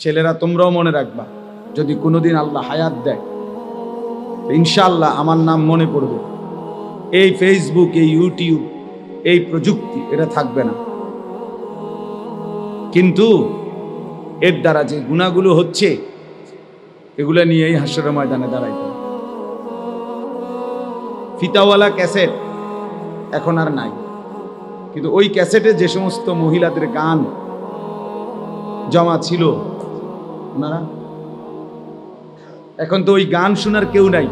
ছেলেরা তোমরাও মনে রাখবা, যদি কোনোদিন আল্লাহ হায়াত দেয় ইনশাআল্লাহ আমার নাম মনে পড়বে। এই ফেসবুক, এই ইউটিউব, এই প্রযুক্তি এটা থাকবে না, কিন্তু এর দ্বারা যে গুনাহগুলো হচ্ছে এগুলো নিয়েই হাসরের ময়দানে দাঁড়াইতে হবে। ফিতাওয়ালা ক্যাসেট এখন আর নাই, কিন্তু ওই ক্যাসেটে যে সমস্ত মহিলাদের গান জমা ছিল ওনারা, এখন তো ওই গান শোনার কেউ নাই,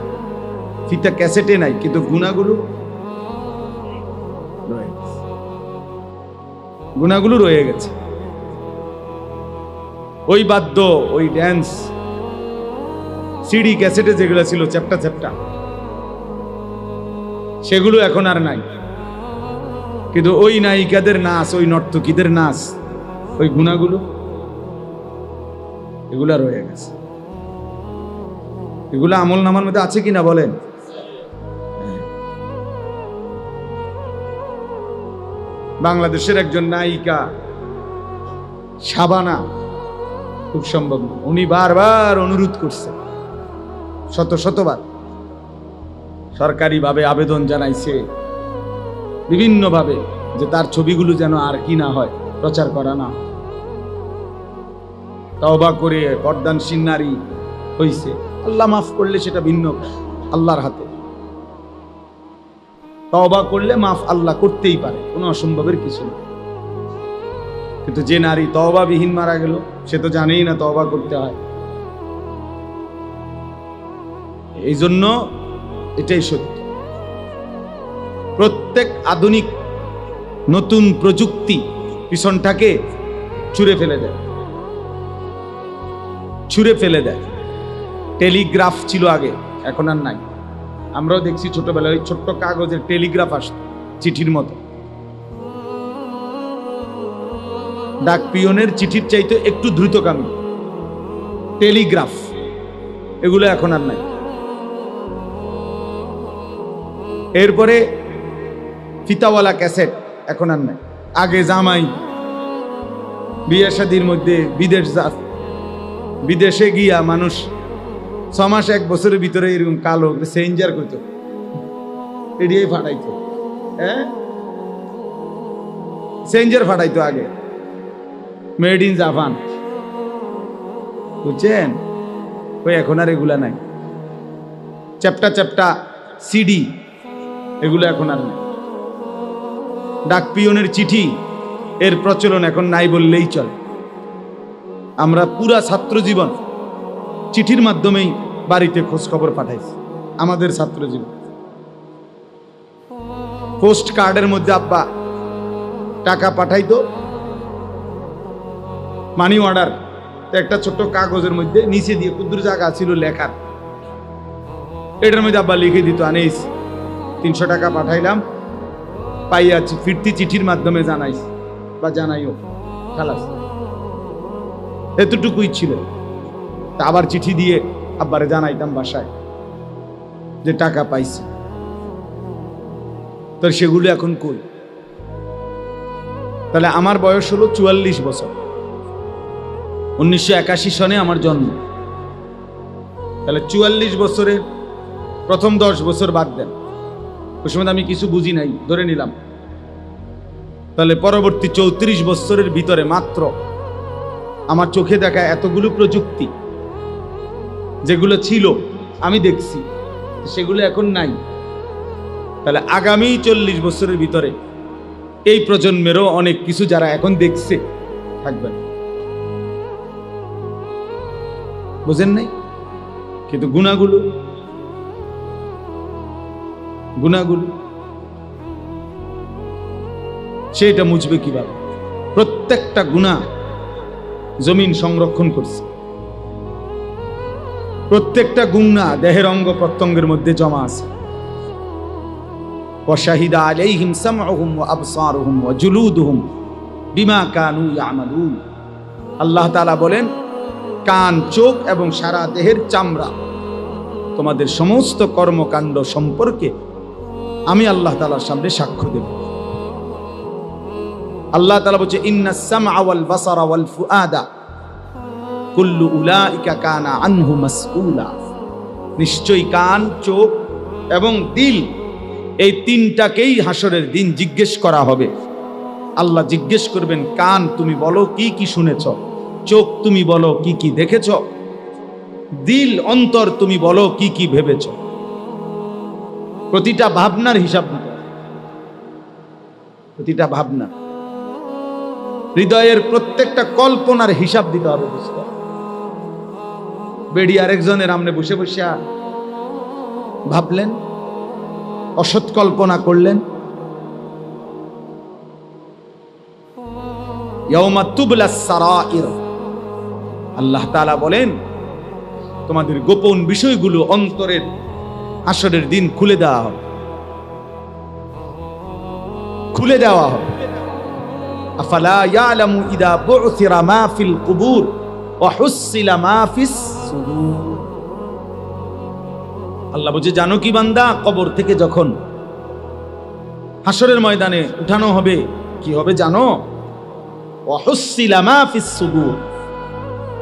ফিতা ক্যাসেটে নাই, কিন্তু গুনাহগুলো রয়ে গেছে। ওই বাদ্য, ওই ড্যান্স, সিডি ক্যাসেটে যেগুলো ছিল চ্যাপ্টা চ্যাপ্টা, সেগুলো এখন আর নাই, কিন্তু ওই নায়িকাদের নাচ, ওই নর্তকীদের নাচ, ওই গুনাহগুলো এগুলা রয়ে গেছে। এগুলা আমল নামার মধ্যে আছে কিনা বলেন? বাংলাদেশের একজন নায়িকা শাবানা, খুব সম্ভব উনি বারবার অনুরোধ করছে, শতবার সরকারিভাবে আবেদন জানাইছে বিভিন্নভাবে, যে তার ছবিগুলো যেন আর কি না হয়, প্রচার করা না। তওবা করে পর্দানশীল নারী হইছে, আল্লাহ মাফ করলে সেটা ভিন্ন, আল্লাহর হাতে। তওবা করলে মাফ আল্লাহ করতেই পারে, কোনো অসম্ভবের কিছু না। কিন্তু যে নারী তওবা বিহীন মারা গেল, সে তো জানেই না তওবা করতে হয়। এই জন্য এটাই সত্য, প্রত্যেক আধুনিক নতুন প্রযুক্তি পিছনটাকে ছুঁড়ে ফেলে দেয়। টেলিগ্রাফ ছিল আগে, এখন আর নাই। আমরাও দেখছি ছোটবেলায় ছোট্ট কাগজের টেলিগ্রাফ আসতো, চিঠির মতো। ডাক পিয়নের চিঠির চাইতে একটু দ্রুতগামী টেলিগ্রাফ, এগুলো এখন আর নাই। এরপরে ফিতাওয়ালা ক্যাসেট এখন আর নাই। আগে জামাই বিয়ে শাদীর মধ্যে বিদেশে গিয়া মানুষ 6 মাস 1 বছরের ভিতরে এরকম কালো চেঞ্জার করতো, এড়িয়ে ফাটাইতো, চেঞ্জার ফাটাইতো আগে, মেড ইন জাপান, বুঝছেন? ওই এখন আর এগুলা নাই। চ্যাপ্টা সিডি, এগুলো এখন আর নাই। ডাক পিয়নের চিঠি, এর প্রচলন এখন নাই বললেই চলে। আমরা পুরা ছাত্র জীবন চিঠির মাধ্যমেই বাড়িতে খোঁজ খবর পাঠাইছি। আমাদের ছাত্র জীবন পোস্ট কার্ডের মধ্যে আব্বা টাকা পাঠাইতো, মানি অর্ডার, একটা ছোট্ট কাগজের মধ্যে নিচে দিয়ে কুদ্দুর জায়গা ছিল লেখার, এটার মধ্যে আব্বা লিখে দিত, আনিস 300 টাকা পাঠাইলাম, পাইয়াছি, ফিরতি চিঠির মাধ্যমে জানাইস বা জানাইও, খালাস। এতটুকুই ছিল। তা আবার চিঠি দিয়ে আব্বারে জানাইতাম বাসায় যে টাকা পাইছি। তো সেগুলো এখন কই? তাহলে আমার বয়স হলো 44 বছর, 1981 সনে আমার জন্ম। তাহলে 44 বছরের প্রথম 10 বছর বাদ দেন, ওই সময় আমি কিছু বুঝি নাই, ধরে নিলাম। তাহলে পরবর্তী 34 বছরের ভিতরে মাত্র আমার চোখে দেখা এতগুলো প্রযুক্তি যেগুলো ছিল আমি দেখছি, সেগুলো এখন নাই। তাহলে আগামী 40 বছরের ভিতরে এই প্রজন্মেরও অনেক কিছু যারা এখন দেখছে থাকবে না, বুঝেন নাই? কিন্তু গুনাহগুলো সেটা মুছবে কিভাবে? প্রত্যেকটা গুনাহ জমিন সংরক্ষণ করছে, প্রত্যেকটা গুনাহ দেহের অঙ্গ প্রত্যঙ্গের মধ্যে জমা আছে। ওয়াশাহিদা আলাইহিম সামউহুম ওয়া আবসারুহুম ওয়া জুলুদুহুম বিমা কানু ইয়ামালুন। আল্লাহ তাআলা বলেন, কান, চোখ এবং সারা দেহের চামড়া তোমাদের সমস্ত কর্মকাণ্ড সম্পর্কে আমি আল্লাহ তাআলার সামনে সাক্ষ্য দেব। আল্লাহ তাআলা বলছে, ইন্নাস সামআ ওয়াল বাসারা ওয়াল ফুআদা কুল্লু উলাইকা কানা আনহু মাসউলা। নিশ্চয়ই কান, চোখ এবং দিল, এই তিনটাকেই হাসরের দিন জিজ্ঞেস করা হবে। আল্লাহ জিজ্ঞেস করবেন, কান তুমি বলো কি কি শুনেছ, চোখ তুমি বলো কি কি দেখেছ, দিল অন্তর তুমি বলো কি কি ভেবেছ। প্রতিটা ভাবনার হিসাব দিতে হবে, প্রতিটা ভাবনা, হৃদয়ের প্রত্যেকটা কল্পনার হিসাব দিতে হবে। বুঝতে বেড়ি আরেকজনের আমনে বসে বসে ভাবলেন, অসৎ কল্পনা করলেন। ইয়াউমা তুবলাস সারাইর, আল্লাহ তাআলা বলেন তোমাদের গোপন বিষয়গুলো অন্তরের হাসরের দিন খুলে দেওয়া হবে, খুলে দেওয়া হবে। আফালা ইয়ালামু ইদা বু'থিরা মা ফিল কুবুর ওয়া হুসিলা মা ফিস সুদুর। আল্লাহ বলছে, জানো কি বান্দা, কবর থেকে যখন হাসরের ময়দানে উঠানো হবে, কি হবে জানো? ওয়া হুসিলা মা ফিস সুদুর,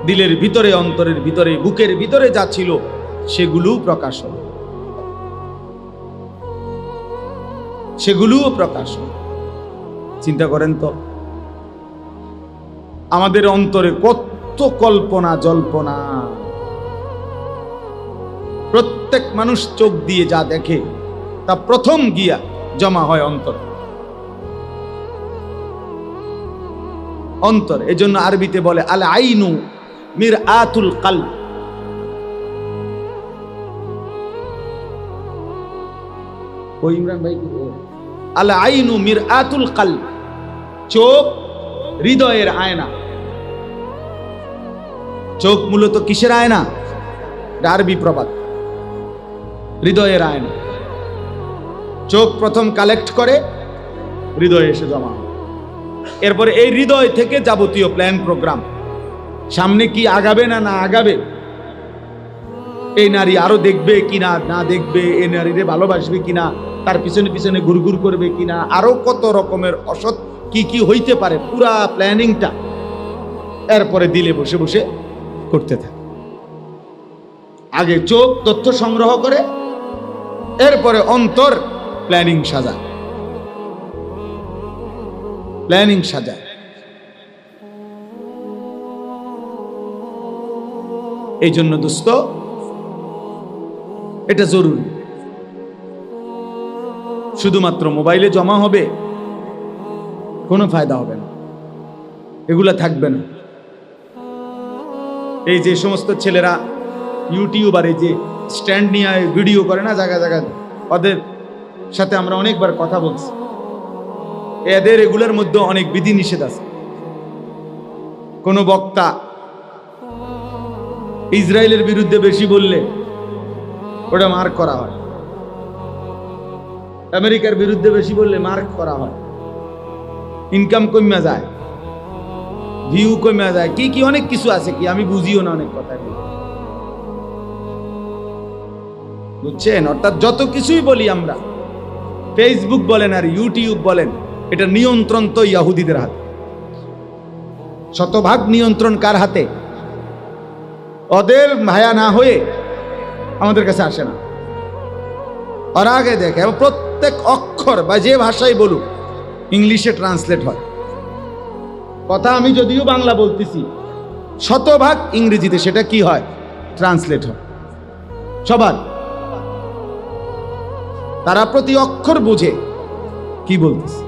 দিলের ভিতরে, অন্তরের ভিতরে, বুকের ভিতরে যা ছিল সেগুলোও প্রকাশ হবে, সেগুলোও প্রকাশ হবে। চিন্তা করেন তো, আমাদের অন্তরে কত কল্পনা জল্পনা। প্রত্যেক মানুষ চোখ দিয়ে যা দেখে তা প্রথম গিয়া জমা হয় অন্তর। অন্তর, এজন্য আরবিতে বলে আল আইনু মিরআতুল কলব। ও ইমরান ভাই, আল আইনু মিরআতুল কলব, চোখ হৃদয়ের আয়না। চোখ মূলত কিসের আয়না? আরবি প্রবাদ, হৃদয়ের আয়না। চোখ প্রথম কালেক্ট করে, হৃদয়ে এসে জমা হয়। এরপরে এই হৃদয় থেকে যাবতীয় প্ল্যান প্রোগ্রাম, সামনে কি আগাবে না না আগাবে, এই নারী আরো দেখবে কিনা না দেখবে, এই নারীরে ভালোবাসবে কিনা, তার পিছনে পিছনে ঘুরঘুর করবে কিনা, আরো কত রকমের অসৎ কি কি হইতে পারে, পুরা প্ল্যানিংটা এরপরে দিলে বসে বসে করতে থাকে। আগে চোখ তথ্য সংগ্রহ করে, এরপরে অন্তর প্ল্যানিং সাজায়, প্ল্যানিং সাজায়। এই জন্য দোস্ত, এটা জরুরি। শুধুমাত্র মোবাইলে জমা হবে, কোনো ফায়দা হবে না, এগুলা থাকবে না। এই যে সমস্ত ছেলেরা ইউটিউবার, এই যে স্ট্যান্ড নিয়ে ভিডিও করে না জায়গা জায়গায়, ওদের সাথে আমরা অনেকবার কথা বলছি। এদের এগুলোর মধ্যে অনেক বিধি নিষেধ আছে। কোন বক্তা ইসরায়েলের বিরুদ্ধে বেশি বললে ওটা মার্ক করা হয়, আমেরিকার বিরুদ্ধে বেশি বললে মার্ক করা হয়, ইনকাম কমে যায়, ভিউ কমে যায়, কি কি অনেক কিছু আছে, কি আমি বুঝিও না অনেক কথা, বুঝছেন? অর্থাৎ যত কিছুই বলি আমরা, ফেসবুক বলেন আর ইউটিউব বলেন, এটা নিয়ন্ত্রণ তো ইহুদিদের হাতে। শতভাগ নিয়ন্ত্রণ কার হাতে? ওদের ভায়া না হয়ে আমাদের কাছে আসে না, ওরা আগে দেখে। এবং প্রত্যেক অক্ষর বা যে ভাষাই বলুক ইংলিশে ট্রান্সলেট হয়। কথা আমি যদিও বাংলা বলতেছি, শতভাগ ইংরেজিতে সেটা কি হয়? ট্রান্সলেট হয়। সবার, তারা প্রতি অক্ষর বুঝে কি বলতেছে।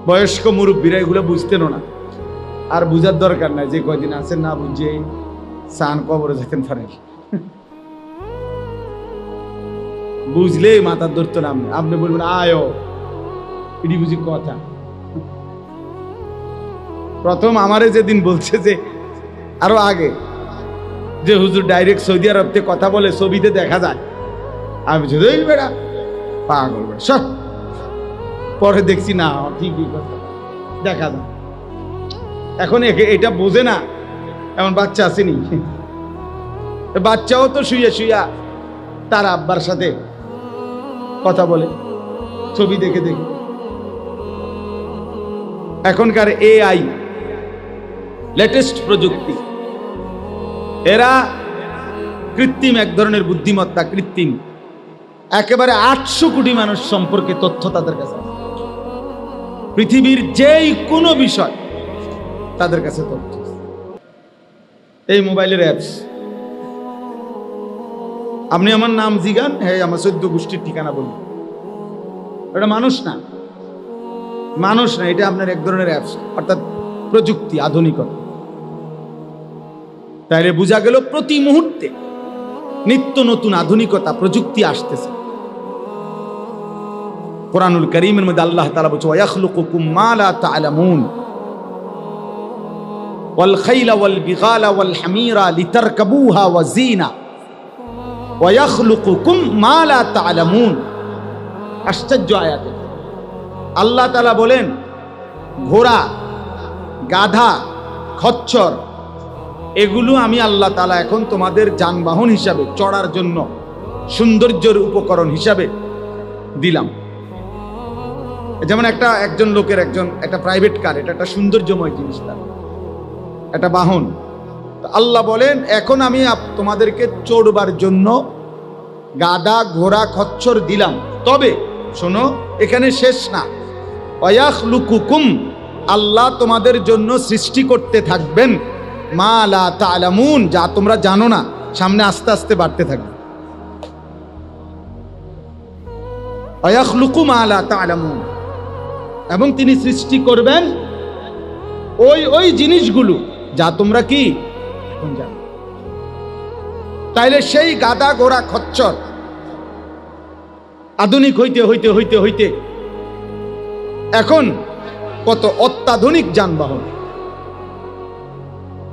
বয়স্ক মুরব্বীরা এগুলো বুঝতেন না, আর বুঝার দরকার নাই। যে কয়দিন আছেন না বুঝে সান কবরে যেতেন পারেন, বুঝলে মাথার ধরতো না। আপনি বলবেন আয়ো, এটি বুঝি কথা। প্রথম আমারে যেদিন বলছে যে আরো আগে, যে হুজুর ডাইরেক্ট সৌদি আরব থেকে কথা বলে, ছবিতে দেখা যায়, আমি বেড়া পাগল বেড়া সব। পরে দেখছি না, ঠিকই কথা দেখা যায়। এখন এটা বোঝে না, এমন বাচ্চা আসেনি। বাচ্চাও তো শুইয়া শুইয়া তার আব্বার সাথে কথা বলে, ছবি দেখে দেখে। এখনকার AI লেটেস্ট প্রযুক্তি। এরা কৃত্রিম এক ধরনের বুদ্ধিমত্তা, কৃত্রিম একেবারে 800 কোটি মানুষ সম্পর্কে তথ্য তাদের কাছে আছে। পৃথিবীর যেই কোনো বিষয় তাদের কাছে তথ্য। এই মোবাইলের অ্যাপস, আপনি আমার নাম জিগান, হ্যাঁ আমার 14 গোষ্ঠীর ঠিকানা বলুন। এটা মানুষ না, মানুষ না, এটা আপনার এক ধরনের অ্যাপস, অর্থাৎ প্রযুক্তি, আধুনিকতা। তাইলে বোঝা গেল প্রতি মুহূর্তে নিত্য নতুন আধুনিকতা, প্রযুক্তি আসতেছে। কোরআনুল কারীমের মধ্যে আল্লাহ তাআলা বলছে ওয়ায়াখলুকুকুম মা লা তা'লামুন ওয়াল খাইলা ওয়াল বিগালা ওয়াল হামিরা লিতারকাবুহা ওয়া যিনা ওয়ায়াখলুকুকুম মা লা তা'লামুন। আশ্চর্য আয়াত। আল্লাহ তাআলা বলেন ঘোড়া, গাধা, খচ্চর এগুলো আমি আল্লাহ তাআলা এখন তোমাদের যানবাহন হিসাবে, চড়ার জন্য সৌন্দর্যের উপকরণ হিসাবে দিলাম। যেমন একজন লোকের একটা প্রাইভেট কার, এটা একটা সৌন্দর্যময় জিনিস, তার একটা বাহন। আল্লাহ বলেন এখন আমি তোমাদেরকে চড়বার জন্য গাধা, ঘোড়া, খচ্চর দিলাম। তবে শোনো, এখানে শেষ না। ওয়ায়াখলুকুকুম, আল্লাহ তোমাদের জন্য সৃষ্টি করতে থাকবেন মা লা তা'লামুন, যা তোমরা জানো না, সামনে আস্তে আস্তে বাড়তে থাকবে। ওয়ায়াখলুকু মা লা তা'লামুন, এবং তিনি সৃষ্টি করবেন ওই জিনিসগুলো যা তোমরা কি এখন জানো। তাইলে সেই গাধা, ঘোড়া, খচ্চর আধুনিক হইতে হইতে হইতে হইতে এখন কত অত্যাধুনিক যানবাহন,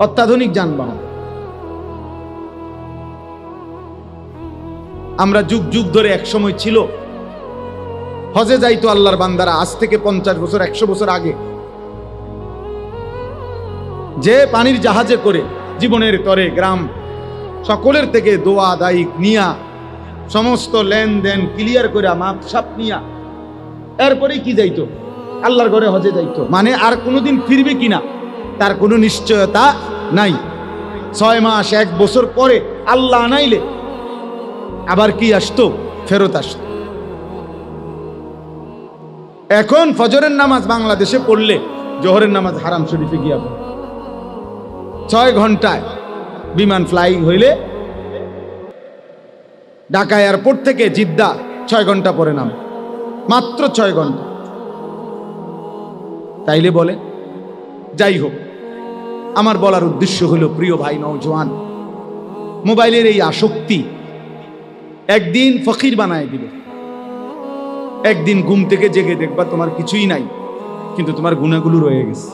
অত্যাধুনিক যানবাহন। আমরা যুগ যুগ ধরে, এক সময় ছিল হজে যাইতো আল্লাহর বান্দারা, আজ থেকে 50 বছর 100 বছর আগে, যে পানির জাহাজে করে জীবনের তরে গ্রাম সকলের থেকে দোয়া দায়িক নিয়া, সমস্ত লেনদেন ক্লিয়ার করে, মাপ সাপ নিয়া, এরপরে কি যাইতো আল্লাহর ঘরে হজে যাইতো। মানে আর কোনোদিন ফিরবে কিনা তার কোনো নিশ্চয়তা নাই। 6 মাস 1 বছর পরে আল্লাহ আনাইলে আবার কি আসতো, ফেরত আসতো। এখন ফজরের নামাজ বাংলাদেশে পড়লে জোহরের নামাজ হারাম শরীফে গিয়া 6 ঘন্টায় বিমান ফ্লাইং হইলে ঢাকা এয়ারপোর্ট থেকে জিদ্দা 6 ঘন্টা পরে নাম, মাত্র 6 ঘন্টা। তাইলে বলে, যাই হোক, আমার বলার উদ্দেশ্য হলো, প্রিয় ভাই নওজোয়ান, মোবাইলের এই আসক্তি একদিন ফকির বানায় দিবে। একদিন ঘুম থেকে জেগে দেখবা তোমার কিছুই নাই, কিন্তু তোমার গুনাহগুলো রয়ে গেছে।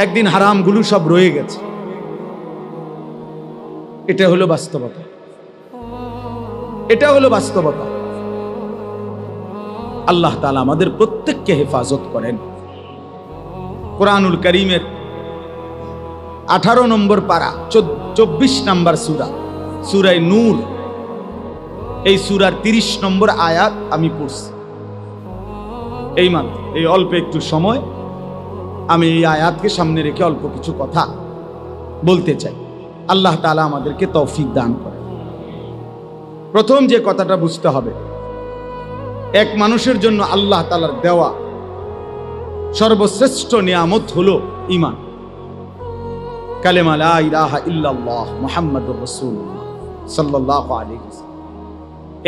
একদিন হারামগুলো সব রয়ে গেছে। এটা হলো বাস্তবতা, এটা হলো বাস্তবতা। আল্লাহ তাআলা আমাদের প্রত্যেককে হেফাজত করেন। কোরআনুল কারীমের 18 নম্বর পারা 24 নম্বর সূরা, সূরা নূর, এই সূরার 30 নম্বর আয়াত আমি পড়ছি এই মাত্র। এই অল্প একটু সময় আমি এই আয়াতকে সামনে রেখে অল্প কিছু কথা বলতে চাই। আল্লাহ তাআলা আমাদেরকে তৌফিক দান করেন। প্রথম যে কথাটা বুঝতে হবে, এক মানুষের জন্য আল্লাহ তাআলার দেওয়া সর্বশ্রেষ্ঠ নিয়ামত হলো ঈমান, কালেমা লা ইলাহা ইল্লাল্লাহ মুহাম্মাদুর রাসূলুল্লাহ সাল্লাল্লাহু আলাইহি ওয়াসাল্লাম।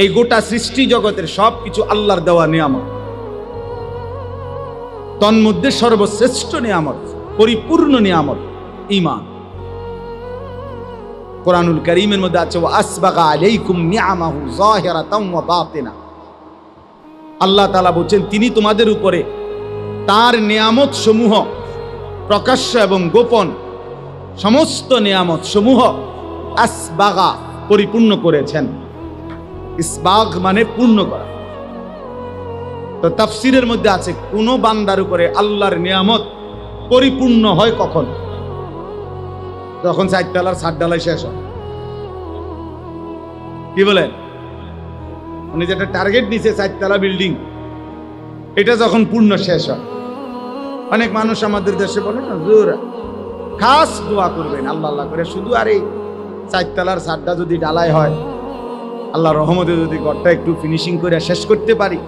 এই গোটা সৃষ্টি জগতের সবকিছু আল্লাহর দেওয়া নিয়ামত, তন্মধ্যে সর্বশ্রেষ্ঠ নিয়ামত, পরিপূর্ণ নিয়ামত ঈমান। কোরআনুল কারীমের মধ্যে আছে ওয়া আসবাগা আলাইকুম নিআমাহু যাহিরাতাও ওয়া বাতিনা। আল্লাহ তাআলা বলেন তিনি তোমাদের উপরে তার নিয়ামত সমূহ প্রকাশ্য এবং গোপন সমস্ত নিয়ামত সমূহ আসবাগা পরিপূর্ণ করেছেন। ইসবাগ মানে পূর্ণ করা। তো তাফসীরের মধ্যে আছে কোন বান্দার উপরে আল্লাহর নিয়ামত পরিপূর্ণ হয় কখন? যখন 4 তলার ছাদ ঢালাই শেষ হয়। কি বলেন? উনি যেটা টার্গেট নিছে 4 তলা বিল্ডিং, এটা যখন পূর্ণ শেষ হয়, অনেক মানুষ আমাদের দেশে বলে না, হুজুর খাস দোয়া করবেন আল্লাহ আল্লাহ করে শুধু, আর এই 4 তলার ছাদটা যদি ঢালাই হয়, আল্লাহর রহমতে যদি ঘরটা একটু ফিনিশিং করে শেষ করতে পারি,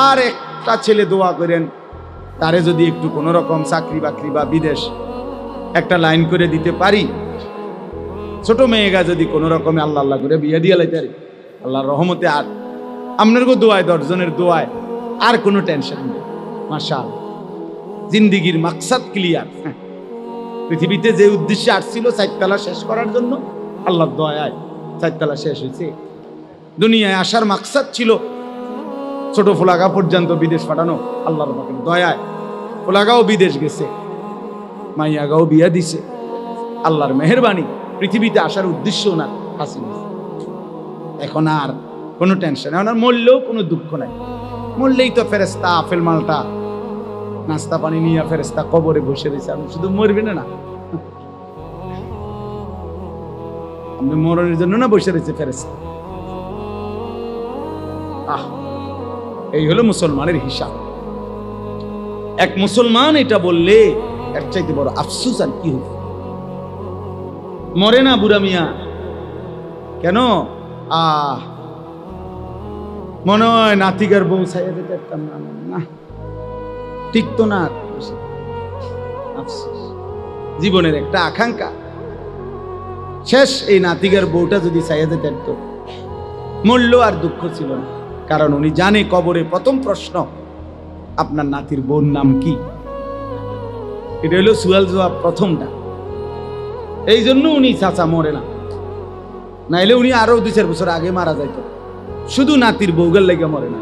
আর একটা ছেলে দোয়া করেন তারে যদি একটু কোনো রকম চাকরি বাকরি বা বিদেশ একটা লাইন করে দিতে পারি, ছোট মেয়েগা যদি কোনো রকমে আল্লাহ আল্লাহ করে বিয়ে দিয়ে লাইতে পারি, আল্লাহর রহমতে আর আপনার দোয়ায় 10 জনের দোয়ায় আর কোনো টেনশন নেই। মাশাআল্লাহ, জিন্দিগির মাকসাদ ক্লিয়ার। পৃথিবীতে যে উদ্দেশ্যে আসছিল 4 তলা শেষ করার জন্য, আল্লাহর দয়ায় 4 তলা শেষ হয়েছে। দুনিয়ায় আসার মাকসাদ ছিল ছোট ফুলাগা পর্যন্ত বিদেশ পাঠানো, আল্লাহর পাকের দয়ায় ফুলাগাও বিদেশ গেছে, মাইয়াগাও বিয়া দিছে। আল্লাহর মেহেরবানি, পৃথিবীতে আসার উদ্দেশ্য না হাসিল। এখন আর কোনো টেনশন, এখন আর মরলেও কোনো দুঃখ নাই। মরলেই তো ফেরেস্তা আপেল মালটা নাস্তা পানি নিয়ে ফেরেস্তা কবরে বসে রয়েছে, আপনি শুধু মরবেন না, আপনি মরণের জন্য না বসে রয়েছে ফেরেস্তা। এই হলো মুসলমানের হিসাব। এক মুসলমান এটা বললে এর চাইতে বড় আফসোস আর কি হবে? মরে না বুড়া মিয়া কেন? মনে হয় নাতিকার বউ ছাইয়া দিতে পারতাম না, ঠিক তো না। আফসোস, জীবনের একটা আকাঙ্ক্ষা শেষ। এই নাতিকার বউটা যদি ছাইয়া দিতে পারত, মরল আর দুঃখ ছিল না, কারণ উনি জানে কবরে প্রথম প্রশ্ন আপনার নাতির বোন নাম কি। এটা হলো সুয়াল জবাব প্রথমটা। এই জন্য উনি চাচা মরে না, নাইলে উনি আরো 2-4 বছর আগে মারা যাইত, শুধু নাতির বউগার লেগে মরে না।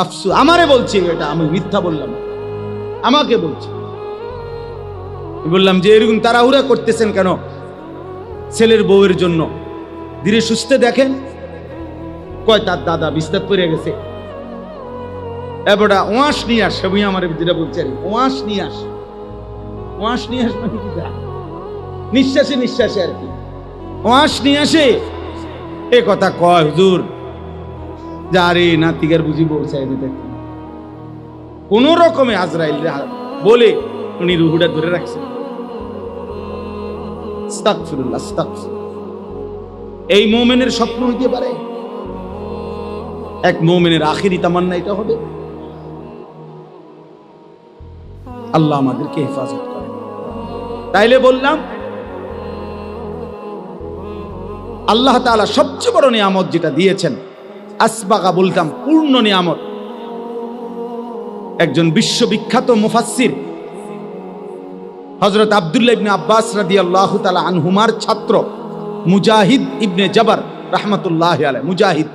আফসু, আমারে বলছি এটা, আমি মিথ্যা বললাম, আমাকে বলছি। বললাম যে এরকম তাড়াহুড়া করতেছেন কেন ছেলের বউয়ের জন্য? ধীরে সুস্থে দেখেন। কয় তার দাদা বিস্তার পড়ে গেছে, এবারটা ওয়াশ নিয়ে আস। সবই আমার যেটা বলছে, ওয়াশ নিয়ে আস। ওয়াশ নিয়ে আস মানে কি? নিঃশ্বাসে নিঃশ্বাসে আর কি ওয়াশ নিয়ে আসে। এ কথা কয় হুজুর, যারে নাতিকার বুঝি বউ চাই দিতে, কোন রকমে আজরাইল বলে উনি রুহুটা ধরে রাখছেন। আস্তাগফিরুল্লাহ, আস্তাগফিরুল্লাহ। এই মুমিনের স্বপ্ন হইতে পারে? এক মুমিনের আখিরি তামান্না এটা হবে? আল্লাহ আমাদেরকে হেফাজত করে। তাইলে বললাম আল্লাহ তাআলা সবচেয়ে বড় নিয়ামত যেটা দিয়েছেন, আসবাগা বলতাম পূর্ণ নিয়ামত। একজন বিশ্ববিখ্যাত মুফাসসির হযরত আব্দুল্লাহ ইবনে আব্বাস রাদিয়াল্লাহু তাআলা আনহুমার ছাত্র মুজাহিদ ইবনে জবর রাহমাতুল্লাহি আলাইহি, মুজাহিদ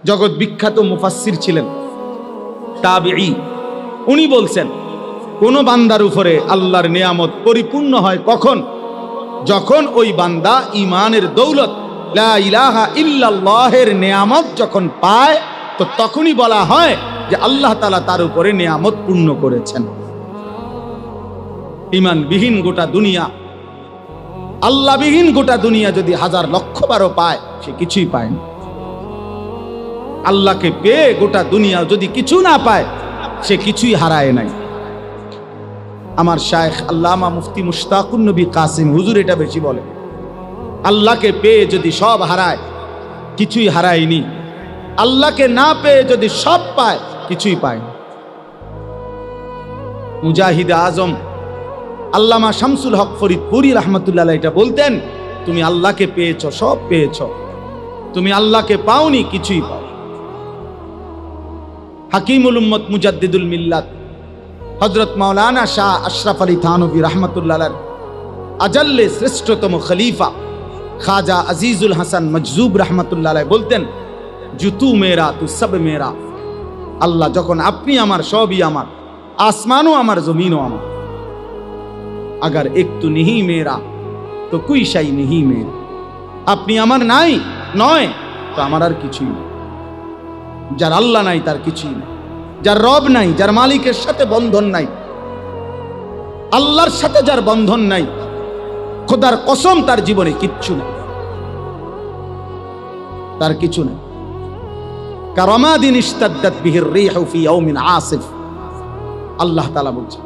জগৎ বিখ্যাত মুফাসসির ছিলেন, তাবিঈ। উনি বলছেন কোন বান্দার উপরে আল্লাহর নিয়ামত পরিপূর্ণ হয় কখন? যখন ওই বান্দা ঈমানের দৌলত লা ইলাহা ইল্লাল্লাহের নিয়ামত যখন পায়, তো তখনই বলা হয় যে আল্লাহ তাআলা তার উপরে নিয়ামত পূর্ণ করেছেন। ঈমানবিহীন গোটা দুনিয়া, আল্লাহবিহীন গোটা দুনিয়া যদি 1000 লক্ষ বারও পায়, সে কিছুই পায় না। আল্লাহকে পেয়ে গোটা দুনিয়া যদি কিছু না পায়, সে কিছুই হারায় নাই। আমার শায়েখ আল্লামা মুফতি মুশতাকুন নবী কাসিম হুজুর এটা বেশি বলে, আল্লাহকে পেয়ে যদি সব হারায়, কিছুই হারায়নি। আল্লাহকে না পেয়ে যদি সব পায়, কিছুই পায় না। মুজাহিদ আজম আল্লামা শামসুল হক ফরিদপুরি রাহমাতুল্লাহ আলাইহি এটা বলতেন, তুমি আল্লাহকে পেয়েছো, সব পেয়েছো। তুমি আল্লাহকে পাওনি, কিছুই পাও। হাকিমুল উম্মত মুজাদ্দিদুল মিল্লাত হযরত মাওলানা শাহ আশরাফ আলী থানভী রাহমাতুল্লাহ আলাইহি আজাল্লে শ্রেষ্ঠতম খলিফা খাজা আজিজুল হাসান মজজুব রাহমাতুল্লাহ আলাইহি বলতেন, জুতু মেরা তু সব মেরা। আল্লাহ যখন আপনি আমার, সবই আমার, আসমানও আমার, জমিনও আমার। अगर एक तो नहीं मेरा तो कोई शाई नहीं मेरा। আপনি আমার নাই নয় তো আমার আর কিছুই নেই। যার আল্লাহ নাই তার কিছুই নেই, যার রব নাই, যার মালিকের সাথে বন্ধন নাই, আল্লাহর সাথে যার বন্ধন নাই, খোদার কসম তার জীবনে কিচ্ছু নেই, তার কিছু নেই। কারামাদিন ইশতাদ্দাত বিহির রিহু ফি ইয়াউমিন আসিফ। আল্লাহ তাআলা বলছেন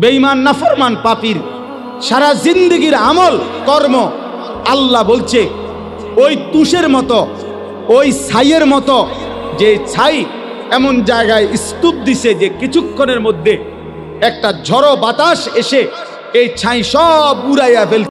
বেঈমান নাফরমান পাপীর সারা জিন্দেগীর আমল কর্ম আল্লাহ বলছে ওই তুষের মতো, ওই ছাইয়ের মতো, যে ছাই এমন জায়গায় স্তূপ দিছে যে কিছুক্ষণের মধ্যে একটা ঝড়ো বাতাস এসে এই ছাই সব উড়াইয়া ফেল।